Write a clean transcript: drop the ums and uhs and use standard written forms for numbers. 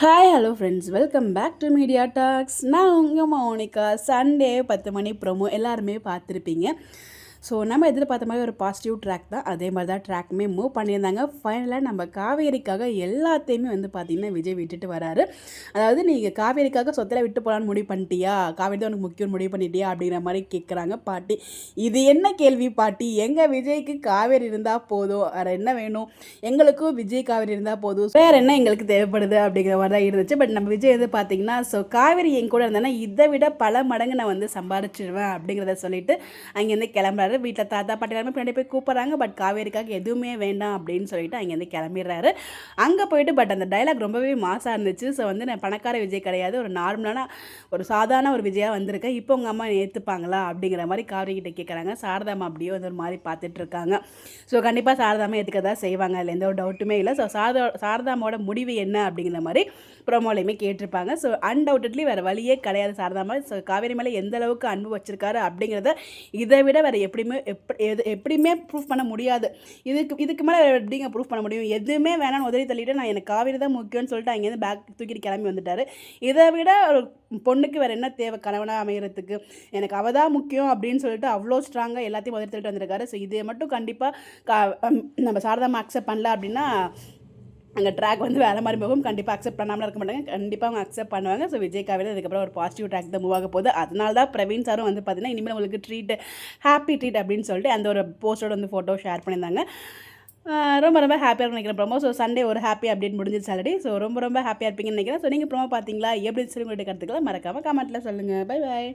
Hi hello friends, welcome back to Media Talks. நான் உங்கள் Monica. Sunday 10 மணி promo எல்லாருமே பார்த்துருப்பீங்க. ஸோ நம்ம எதிர்பார்த்த மாதிரி ஒரு பாசிட்டிவ் ட்ராக் தான். அதே மாதிரி தான் ட்ராக்குமே மூவ் பண்ணியிருந்தாங்க. ஃபைனலாக நம்ம காவேரிக்காக எல்லாத்தையுமே பார்த்திங்கன்னா விஜய் விட்டுட்டு வராரு. அதாவது நீங்கள் காவேரிக்காக சொத்தில் விட்டு போகலான்னு முடிவு பண்ணிட்டியா, காவேரி தான் உனக்கு முக்கியம் முடிவு பண்ணிட்டியா அப்படிங்கிற மாதிரி கேட்குறாங்க பாட்டி. இது என்ன கேள்வி பாட்டி? எங்கள் விஜய்க்கு காவேரி இருந்தால் போதும், வேறு என்ன வேணும்? எங்களுக்கும் விஜய் காவேரி இருந்தால் போதும், வேறு என்ன எங்களுக்கு தேவைப்படுது அப்படிங்கிற மாதிரி தான் இருந்துச்சு. பட் நம்ம விஜய் பார்த்தீங்கன்னா, ஸோ காவேரி என் கூட இருந்தேன்னா இதை விட பல மடங்கு நான் சம்பாரிச்சிடுவேன் அப்படிங்கிறத சொல்லிட்டு அங்கேருந்து கிளம்புறாரு. வீட்டில் தாத்தா பாட்டி எல்லாருமே பின்னாடி போய் கூப்பிட்றாங்க. பட் காவேரிக்காக எதுவுமே வேண்டாம் அப்படின்னு சொல்லிட்டு அங்கேருந்து கிளம்பிடுறாரு. அங்கே போயிட்டு பட் அந்த டைலாக் ரொம்பவே மாசாக இருந்துச்சு. ஸோ நான் பணக்கார விஜய் கிடையாது, ஒரு நார்மலான ஒரு சாதாரண ஒரு விஜயாக வந்திருக்கேன், இப்போ உங்கள் அம்மா ஏற்றுப்பாங்களா அப்படிங்கிற மாதிரி காவேரி கிட்டே கேட்குறாங்க. சாரதாமா அப்படியே ஒரு மாதிரி பார்த்துட்டு இருக்காங்க. ஸோ கண்டிப்பாக சாரதாமா ஏற்றுக்கதா செய்வாங்க, அதில் எந்த ஒரு டவுட்டுமே இல்லை. ஸோ சாரதாமாவோட முடிவு என்ன அப்படிங்கிற மாதிரி ப்ரோமோலையுமே கேட்டிருப்பாங்க. ஸோ அன்டவுட்லி வேறு வழியே கிடையாது சாரதாமா. ஸோ காவேரி மேலே எந்த அளவுக்கு அன்பு வச்சிருக்காரு அப்படிங்கிறத இதை விட வேறு எப்படியுமே ப்ரூஃப் பண்ண முடியாது. இதுக்கு மேலே எப்படிங்க ப்ரூஃப் பண்ண முடியும்? எதுவுமே வேணான்னு உதவி தள்ளிட்டு நான் எனக்கு காவேரி தான் முக்கியம்னு சொல்லிட்டு அங்கேருந்து பேக் தூக்கிட்டு கிளம்பி வந்துட்டார். இதை விட ஒரு பொண்ணுக்கு வேறு என்ன தேவை கணவனாக அமைகிறதுக்கு? எனக்கு அவள் தான் முக்கியம் அப்படின்னு சொல்லிட்டு அவ்வளோ ஸ்ட்ராங்காக எல்லாத்தையும் உதவி தள்ளிட்டு வந்திருக்காரு. ஸோ இதை மட்டும் கண்டிப்பாக நம்ம சாரதாமா அக்செப்ட் பண்ணல அப்படின்னா அங்கே ட்ராக் வேறு மாதிரி போகும். கண்டிப்பாக அக்செப்ட் பண்ணாமல் இருக்க மாட்டாங்க, கண்டிப்பாக அவங்க அக்செப்ட் பண்ணுவாங்க. ஸோ விஜய் காவேரி அதுக்கப்புறம் ஒரு பாசிட்டிவ் ட்ராக் தான் மூவ் ஆக போகுது. அதனால தான் பிரவீன் சாரும் பார்த்தீங்கன்னா இனிமேல் உங்களுக்கு ட்ரீட், ஹாப்பி ட்ரீட் அப்படின்னு சொல்லிட்டு அந்த ஒரு போஸ்டோட ஃபோட்டோ ஷேர் பண்ணியிருந்தாங்க. ரொம்ப ரொம்ப ஹாப்பியாக நினைக்கிறேன் ப்ரோமோ. ஸோ சண்டே ஒரு ஹாப்பி அப்டேட் முடிஞ்சிருச்சு ஆல்ரெடி. ஸோ ரொம்ப ரொம்ப ஹாப்பியாக இருப்பீங்கன்னு நினைக்கிறேன். ஸோ நீங்கள் ப்ரோமோ பார்த்தீங்களா, எப்படி சொல்லி உங்கள்கிட்ட கருத்துக்களை மறக்காமல் கமெண்ட்டில் சொல்லுங்கள். Bye bye.